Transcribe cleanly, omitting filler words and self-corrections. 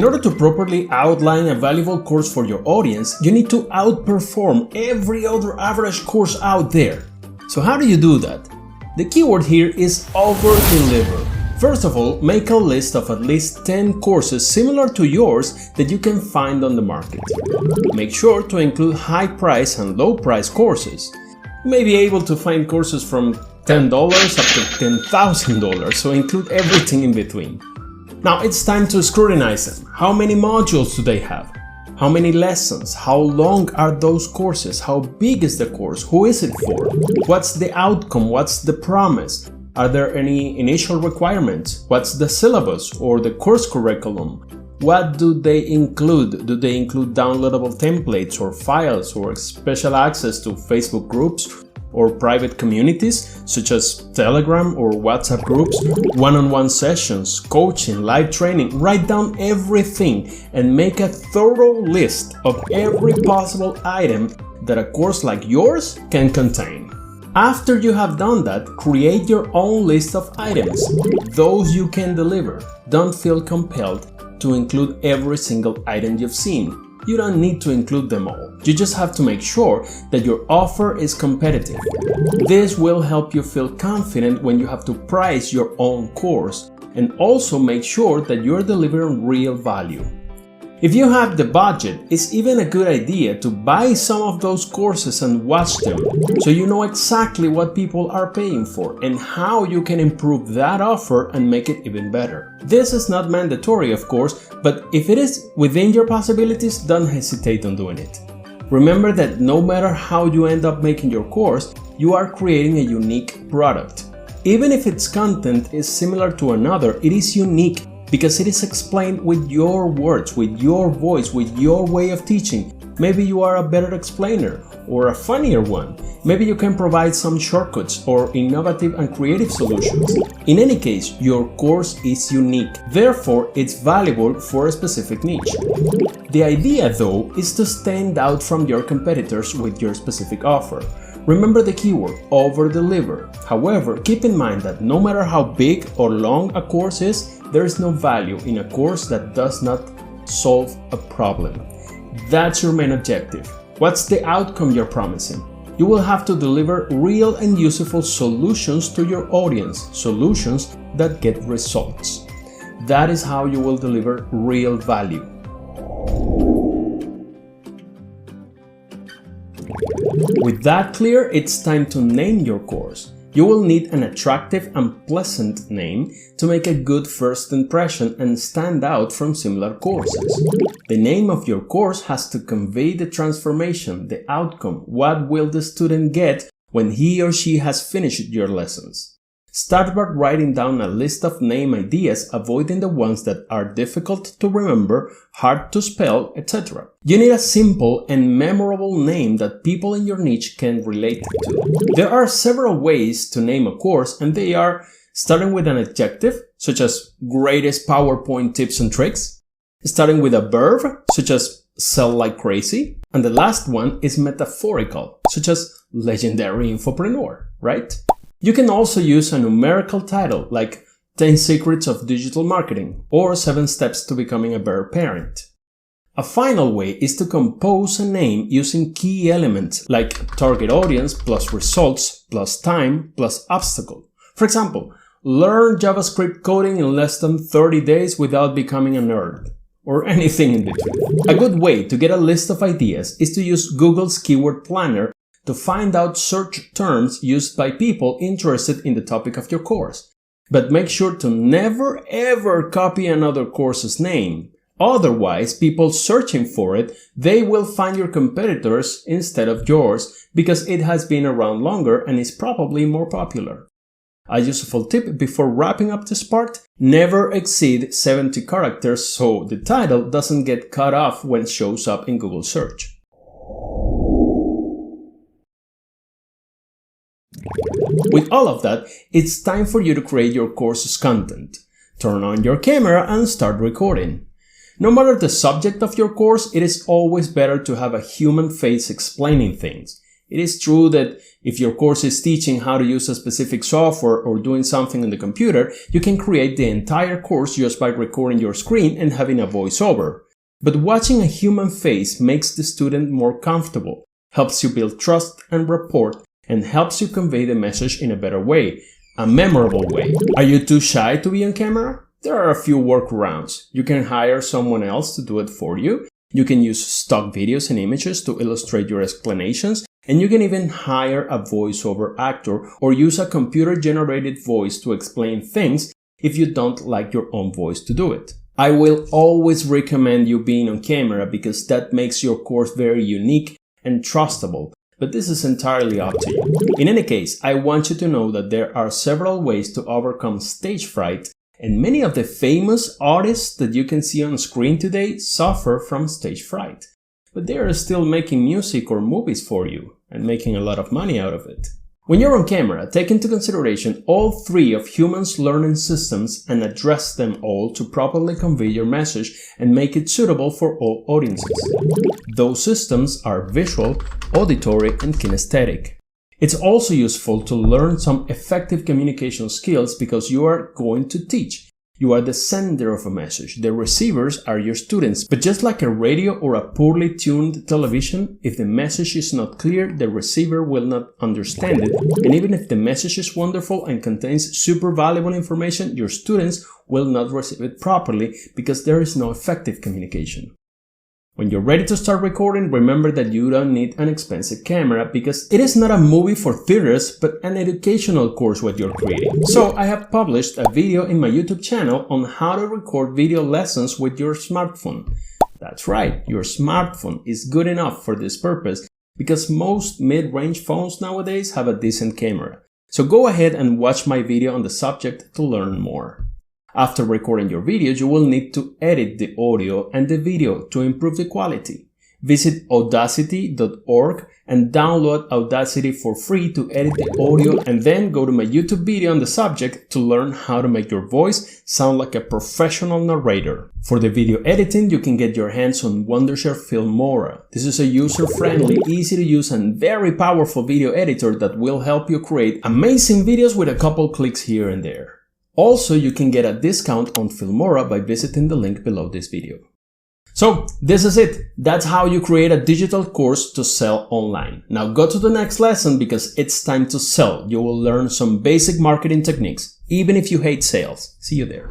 order to properly outline a valuable course for your audience, you need to outperform every other average course out there. So how do you do that? The keyword here is over-deliver. First of all, make a list of at least 10 courses similar to yours that you can find on the market. Make sure to include high price and low price courses. You may be able to find courses from $10 up to $10,000, so include everything in between. Now it's time to scrutinize them. How many modules do they have? How many lessons? How long are those courses? How big is the course? Who is it for? What's the outcome? What's the promise? Are there any initial requirements? What's the syllabus or the course curriculum? What do they include? Do they include downloadable templates or files or special access to Facebook groups or private communities such as Telegram or WhatsApp groups, one-on-one sessions, coaching, live training? Write down everything and make a thorough list of every possible item that a course like yours can contain. After you have done that, create your own list of items, those you can deliver. Don't feel compelled to include every single item you've seen. You don't need to include them all. You just have to make sure that your offer is competitive. This will help you feel confident when you have to price your own course, and also make sure that you're delivering real value. If you have the budget, it's even a good idea to buy some of those courses and watch them, so you know exactly what people are paying for and how you can improve that offer and make it even better. This is not mandatory, of course, but if it is within your possibilities, don't hesitate on doing it. Remember that no matter how you end up making your course, you are creating a unique product. Even if its content is similar to another, it is unique because it is explained with your words, with your voice, with your way of teaching. Maybe you are a better explainer or a funnier one. Maybe you can provide some shortcuts or innovative and creative solutions. In any case, your course is unique. Therefore, it's valuable for a specific niche. The idea, though, is to stand out from your competitors with your specific offer. Remember the keyword, over-deliver. However, keep in mind that no matter how big or long a course is, there is no value in a course that does not solve a problem. That's your main objective. What's the outcome you're promising? You will have to deliver real and useful solutions to your audience, solutions that get results. That is how you will deliver real value. With that clear, it's time to name your course. You will need an attractive and pleasant name to make a good first impression and stand out from similar courses. The name of your course has to convey the transformation, the outcome. What will the student get when he or she has finished your lessons? Start by writing down a list of name ideas, avoiding the ones that are difficult to remember, hard to spell, etc. You need a simple and memorable name that people in your niche can relate to. There are several ways to name a course, and they are starting with an adjective, such as greatest PowerPoint tips and tricks, starting with a verb, such as sell like crazy, and the last one is metaphorical, such as legendary infopreneur, right? You can also use a numerical title like 10 Secrets of Digital Marketing or 7 Steps to Becoming a Better Parent. A final way is to compose a name using key elements like target audience plus results plus time plus obstacle. For example, learn JavaScript coding in less than 30 days without becoming a nerd, or anything in between. A good way to get a list of ideas is to use Google's Keyword Planner to find out search terms used by people interested in the topic of your course. But make sure to never ever copy another course's name. Otherwise, people searching for it, they will find your competitors instead of yours because it has been around longer and is probably more popular. A useful tip before wrapping up this part, never exceed 70 characters so the title doesn't get cut off when it shows up in Google search. With all of that, it's time for you to create your course's content. Turn on your camera and start recording. No matter the subject of your course, it is always better to have a human face explaining things. It is true that if your course is teaching how to use a specific software or doing something on the computer, you can create the entire course just by recording your screen and having a voiceover. But watching a human face makes the student more comfortable, helps you build trust and rapport, and helps you convey the message in a better way, a memorable way. Are you too shy to be on camera? There are a few workarounds. You can hire someone else to do it for you. You can use stock videos and images to illustrate your explanations, and you can even hire a voiceover actor or use a computer-generated voice to explain things if you don't like your own voice to do it. I will always recommend you being on camera because that makes your course very unique and trustable, but this is entirely up to you. In any case, I want you to know that there are several ways to overcome stage fright, and many of the famous artists that you can see on screen today suffer from stage fright. But they are still making music or movies for you and making a lot of money out of it. When you're on camera, take into consideration all three of humans' learning systems and address them all to properly convey your message and make it suitable for all audiences. Those systems are visual, auditory, and kinesthetic. It's also useful to learn some effective communication skills because you are going to teach. You are the sender of a message. The receivers are your students. But just like a radio or a poorly tuned television, if the message is not clear, the receiver will not understand it. And even if the message is wonderful and contains super valuable information, your students will not receive it properly because there is no effective communication. When you're ready to start recording, remember that you don't need an expensive camera because it is not a movie for theaters, but an educational course what you're creating. So I have published a video in my YouTube channel on how to record video lessons with your smartphone. That's right, your smartphone is good enough for this purpose because most mid-range phones nowadays have a decent camera. So go ahead and watch my video on the subject to learn more. After recording your videos, you will need to edit the audio and the video to improve the quality. Visit audacity.org and download Audacity for free to edit the audio, and then go to my YouTube video on the subject to learn how to make your voice sound like a professional narrator. For the video editing, you can get your hands on Wondershare Filmora. This is a user-friendly, easy to use and very powerful video editor that will help you create amazing videos with a couple clicks here and there. Also, you can get a discount on Filmora by visiting the link below this video. So, this is it. That's how you create a digital course to sell online. Now go to the next lesson because it's time to sell. You will learn some basic marketing techniques, even if you hate sales. See you there.